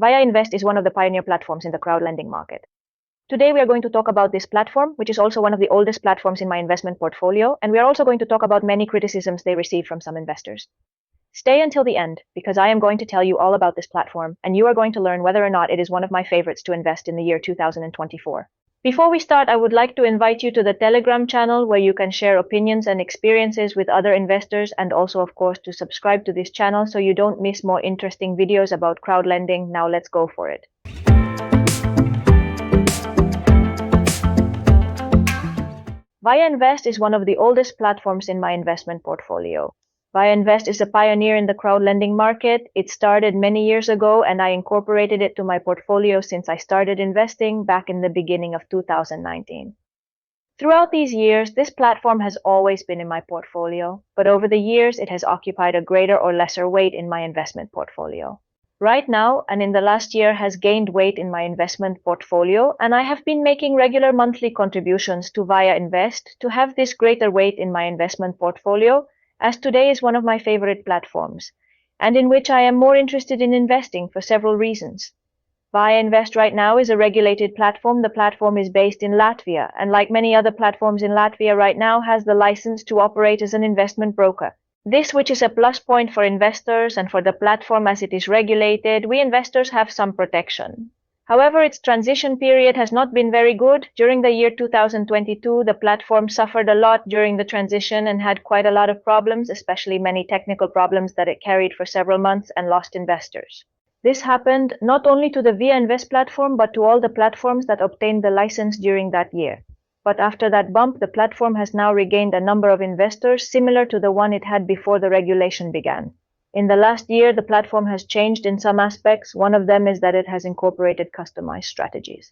Viainvest is one of the pioneer platforms in the crowdlending market. Today we are going to talk about this platform, which is also one of the oldest platforms in my investment portfolio, and we are also going to talk about many criticisms they receive from some investors. Stay until the end, because I am going to tell you all about this platform, and you are going to learn whether or not it is one of my favorites to invest in the year 2024. Before we start, I would like to invite you to the Telegram channel where you can share opinions and experiences with other investors, and also, of course, to subscribe to this channel so you don't miss more interesting videos about crowdlending. Now let's go for it. Viainvest is one of the oldest platforms in my investment portfolio. Viainvest is a pioneer in the crowdlending market. It started many years ago, and I incorporated it to my portfolio since I started investing back in the beginning of 2019. Throughout these years, this platform has always been in my portfolio, but over the years it has occupied a greater or lesser weight in my investment portfolio. Right now, and in the last year, has gained weight in my investment portfolio, and I have been making regular monthly contributions to Viainvest to have this greater weight in my investment portfolio, as today is one of my favorite platforms, and in which I am more interested in investing for several reasons. Viainvest right now is a regulated platform. The platform is based in Latvia, and like many other platforms in Latvia right now, has the license to operate as an investment broker. This, which is a plus point for investors and for the platform as it is regulated, we investors have some protection. However, its transition period has not been very good. During the year 2022, the platform suffered a lot during the transition and had quite a lot of problems, especially many technical problems that it carried for several months, and lost investors. This happened not only to the Viainvest platform, but to all the platforms that obtained the license during that year. But after that bump, the platform has now regained a number of investors similar to the one it had before the regulation began. In the last year, the platform has changed in some aspects. One of them is that it has incorporated customized strategies.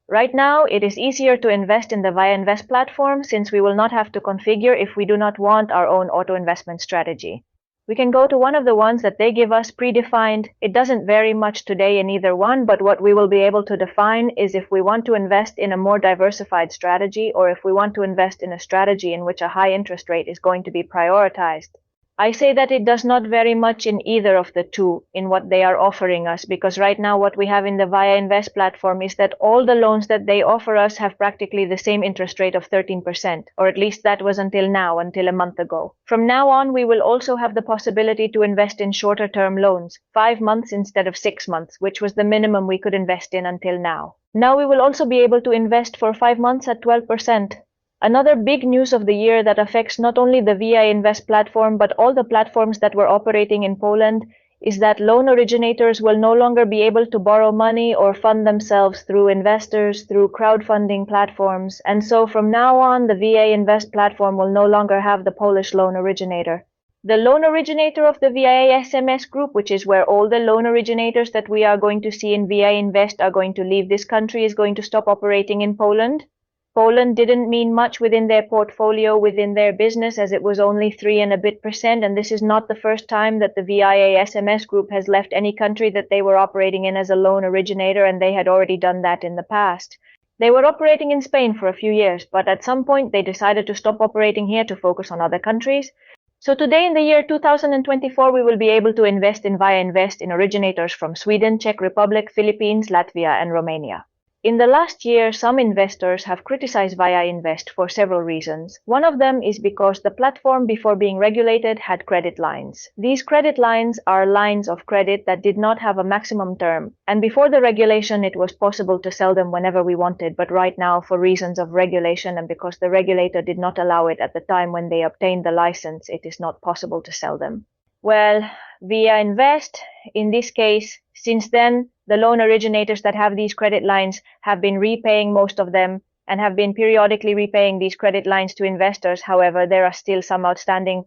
Right now, it is easier to invest in the Viainvest platform since we will not have to configure if we do not want our own auto investment strategy. We can go to one of the ones that they give us predefined. It doesn't vary much today in either one, but what we will be able to define is if we want to invest in a more diversified strategy or if we want to invest in a strategy in which a high interest rate is going to be prioritized. I say that it does not vary much in either of the two in what they are offering us, because right now what we have in the Viainvest platform is that all the loans that they offer us have practically the same interest rate of 13%, or at least that was until now, until a month ago. From now on, we will also have the possibility to invest in shorter term loans, 5 months instead of 6 months, which was the minimum we could invest in until now. Now we will also be able to invest for 5 months at 12%. Another big news of the year that affects not only the Viainvest platform but all the platforms that were operating in Poland is that loan originators will no longer be able to borrow money or fund themselves through investors, through crowdfunding platforms, and so from now on the Viainvest platform will no longer have the Polish loan originator. The loan originator of the VIA-SMS group, which is where all the loan originators that we are going to see in Viainvest are going to leave this country, is going to stop operating in Poland. Poland didn't mean much within their portfolio, within their business, as it was only 3 and a bit percent, and this is not the first time that the VIA-SMS group has left any country that they were operating in as a loan originator, and they had already done that in the past. They were operating in Spain for a few years, but at some point they decided to stop operating here to focus on other countries. So today in the year 2024, we will be able to invest in Viainvest in originators from Sweden, Czech Republic, Philippines, Latvia, and Romania. In the last year, some investors have criticized Viainvest for several reasons. One of them is because the platform, before being regulated, had credit lines. These credit lines are lines of credit that did not have a maximum term, and before the regulation it was possible to sell them whenever we wanted, but right now, for reasons of regulation and because the regulator did not allow it at the time when they obtained the license, it is not possible to sell them. Well, Viainvest, in this case, since then, the loan originators that have these credit lines have been repaying most of them and have been periodically repaying these credit lines to investors. However, there are still some outstanding.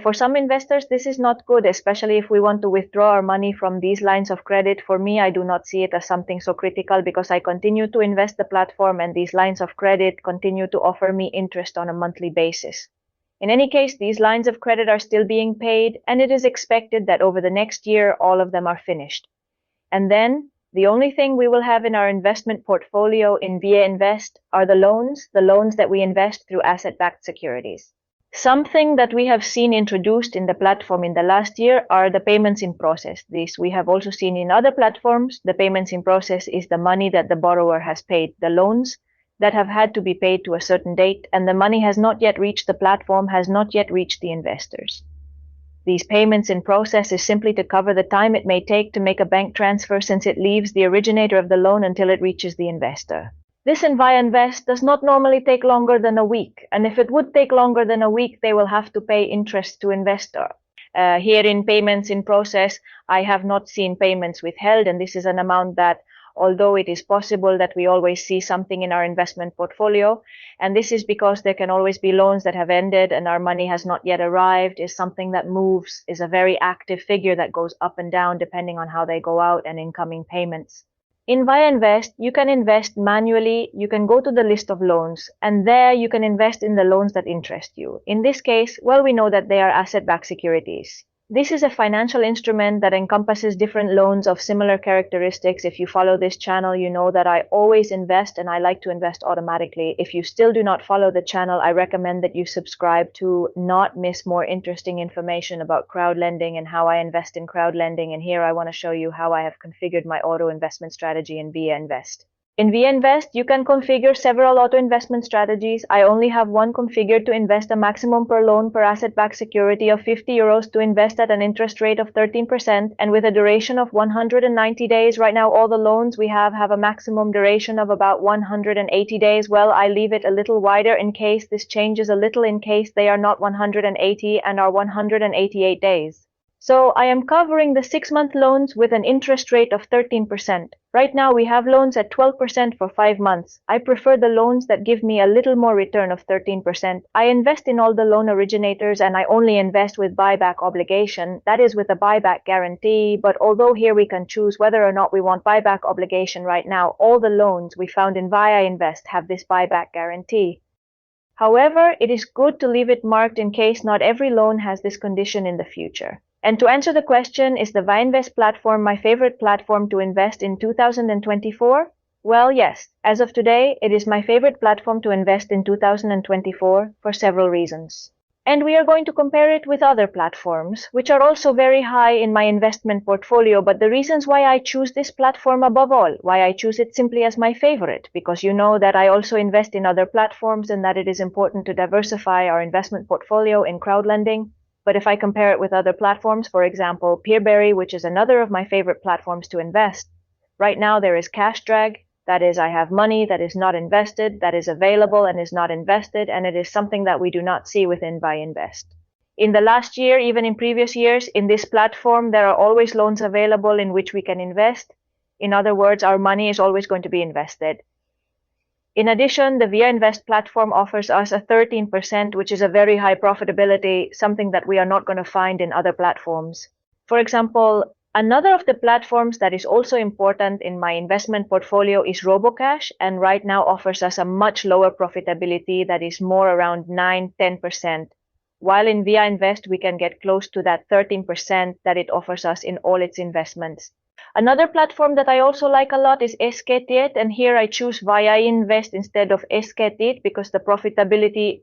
For some investors, this is not good, especially if we want to withdraw our money from these lines of credit. For me, I do not see it as something so critical because I continue to invest the platform and these lines of credit continue to offer me interest on a monthly basis. In any case, these lines of credit are still being paid, and it is expected that over the next year, all of them are finished. And then, the only thing we will have in our investment portfolio in Viainvest are the loans that we invest through asset-backed securities. Something that we have seen introduced in the platform in the last year are the payments in process. This we have also seen in other platforms. The payments in process is the money that the borrower has paid, the loans that have had to be paid to a certain date, and the money has not yet reached the platform, has not yet reached the investors. These payments in process is simply to cover the time it may take to make a bank transfer since it leaves the originator of the loan until it reaches the investor. This in Viainvest does not normally take longer than a week, and if it would take longer than a week, they will have to pay interest to investor. Here in payments in process, I have not seen payments withheld, and this is an amount that, although it is possible that we always see something in our investment portfolio, and this is because there can always be loans that have ended and our money has not yet arrived, is something that moves, is a very active figure that goes up and down depending on how they go out and incoming payments. In Viainvest, you can invest manually, you can go to the list of loans, and there you can invest in the loans that interest you. In this case, well, we know that they are asset-backed securities. This is a financial instrument that encompasses different loans of similar characteristics. If you follow this channel, you know that I always invest and I like to invest automatically. If you still do not follow the channel, I recommend that you subscribe to not miss more interesting information about crowdlending and how I invest in crowdlending. And here I want to show you how I have configured my auto investment strategy in Viainvest. In Viainvest, you can configure several auto investment strategies. I only have one configured to invest a maximum per loan per asset-backed security of 50 euros to invest at an interest rate of 13% and with a duration of 190 days. Right now, all the loans we have a maximum duration of about 180 days. Well, I leave it a little wider in case this changes a little, in case they are not 180 and are 188 days. So I am covering the 6-month loans with an interest rate of 13%. Right now we have loans at 12% for 5 months. I prefer the loans that give me a little more return of 13%. I invest in all the loan originators and I only invest with buyback obligation. That is with a buyback guarantee. But although here we can choose whether or not we want buyback obligation, right now all the loans we found in Viainvest have this buyback guarantee. However, it is good to leave it marked in case not every loan has this condition in the future. And to answer the question, is the Viainvest platform my favorite platform to invest in 2024? Well, yes. As of today, it is my favorite platform to invest in 2024 for several reasons. And we are going to compare it with other platforms, which are also very high in my investment portfolio. But the reasons why I choose this platform above all, why I choose it simply as my favorite, because you know that I also invest in other platforms and that it is important to diversify our investment portfolio in crowdlending. But if I compare it with other platforms, for example, Peerberry, which is another of my favorite platforms to invest, right now there is cash drag. That is, I have money that is not invested, that is available and is not invested, and it is something that we do not see within Viainvest. In the last year, even in previous years, in this platform, there are always loans available in which we can invest. In other words, our money is always going to be invested. In addition, the Viainvest platform offers us a 13%, which is a very high profitability, something that we are not going to find in other platforms. For example, another of the platforms that is also important in my investment portfolio is RoboCash, and right now offers us a much lower profitability that is more around 9–10%, while in Viainvest we can get close to that 13% that it offers us in all its investments. Another platform that I also like a lot is Esquetiet, and here I choose Viainvest instead of Esquetiet because the profitability,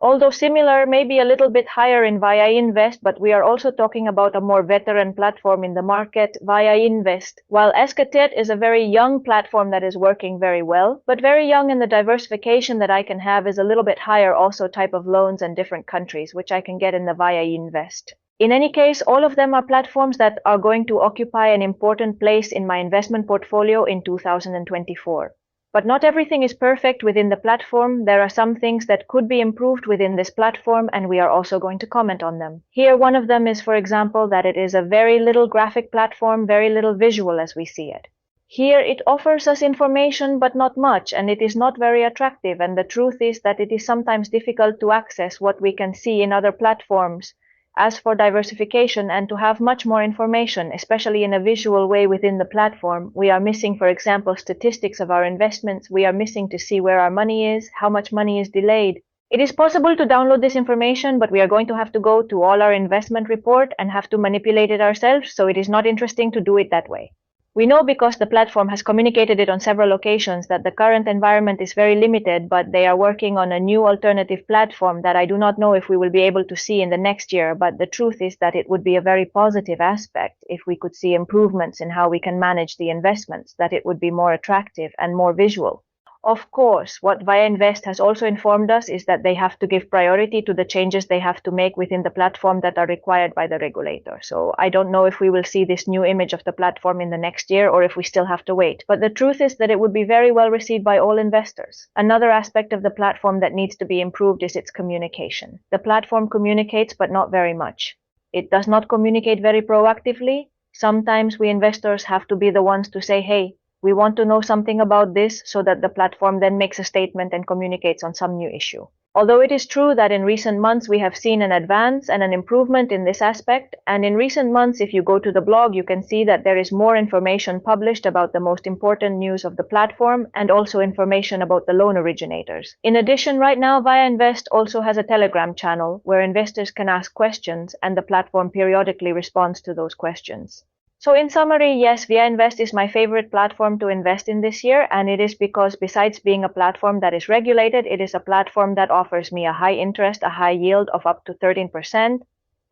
although similar, may be a little bit higher in Viainvest, but we are also talking about a more veteran platform in the market, Viainvest. While Esquetiet is a very young platform that is working very well, but very young, and the diversification that I can have is a little bit higher, also type of loans and different countries, which I can get in the Viainvest. In any case, all of them are platforms that are going to occupy an important place in my investment portfolio in 2024. But not everything is perfect within the platform. There are some things that could be improved within this platform, and we are also going to comment on them. Here, one of them is, for example, that it is a very little graphic platform, very little visual as we see it. Here, it offers us information, but not much, and it is not very attractive. And the truth is that it is sometimes difficult to access what we can see in other platforms. As for diversification and to have much more information, especially in a visual way within the platform, we are missing, for example, statistics of our investments. We are missing to see where our money is, how much money is delayed. It is possible to download this information, but we are going to have to go to all our investment report and have to manipulate it ourselves, so it is not interesting to do it that way. We know because the platform has communicated it on several occasions that the current environment is very limited, but they are working on a new alternative platform that I do not know if we will be able to see in the next year, but the truth is that it would be a very positive aspect if we could see improvements in how we can manage the investments, that it would be more attractive and more visual. Of course, what Viainvest has also informed us is that they have to give priority to the changes they have to make within the platform that are required by the regulator. So I don't know if we will see this new image of the platform in the next year or if we still have to wait. But the truth is that it would be very well received by all investors. Another aspect of the platform that needs to be improved is its communication. The platform communicates, but not very much. It does not communicate very proactively. Sometimes we investors have to be the ones to say, hey, we want to know something about this, so that the platform then makes a statement and communicates on some new issue. Although it is true that in recent months we have seen an advance and an improvement in this aspect, and in recent months if you go to the blog you can see that there is more information published about the most important news of the platform and also information about the loan originators. In addition, right now Viainvest also has a Telegram channel where investors can ask questions and the platform periodically responds to those questions. So in summary, yes, Viainvest is my favorite platform to invest in this year, and it is because besides being a platform that is regulated, it is a platform that offers me a high interest, a high yield of up to 13%.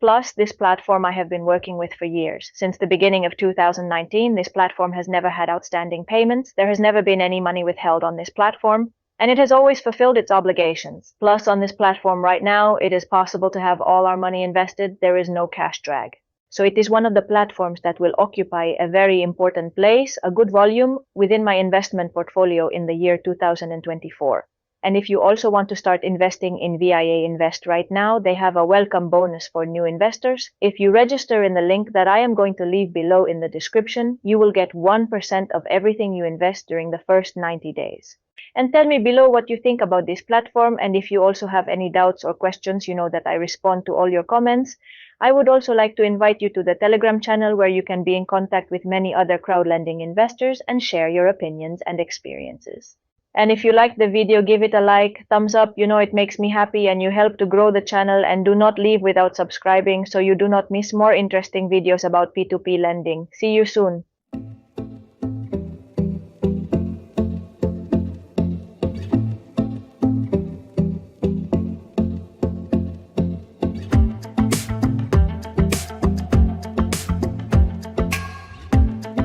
Plus, this platform I have been working with for years. Since the beginning of 2019, this platform has never had outstanding payments. There has never been any money withheld on this platform, and it has always fulfilled its obligations. Plus, on this platform right now, it is possible to have all our money invested. There is no cash drag. So it is one of the platforms that will occupy a very important place, a good volume within my investment portfolio in the year 2024. And if you also want to start investing in Viainvest right now, they have a welcome bonus for new investors. If you register in the link that I am going to leave below in the description, you will get 1% of everything you invest during the first 90 days. And tell me below what you think about this platform, and if you also have any doubts or questions, you know that I respond to all your comments. I would also like to invite you to the Telegram channel where you can be in contact with many other crowdlending investors and share your opinions and experiences. And if you liked the video, give it a like, thumbs up, you know it makes me happy and you help to grow the channel, and do not leave without subscribing so you do not miss more interesting videos about P2P lending. See you soon.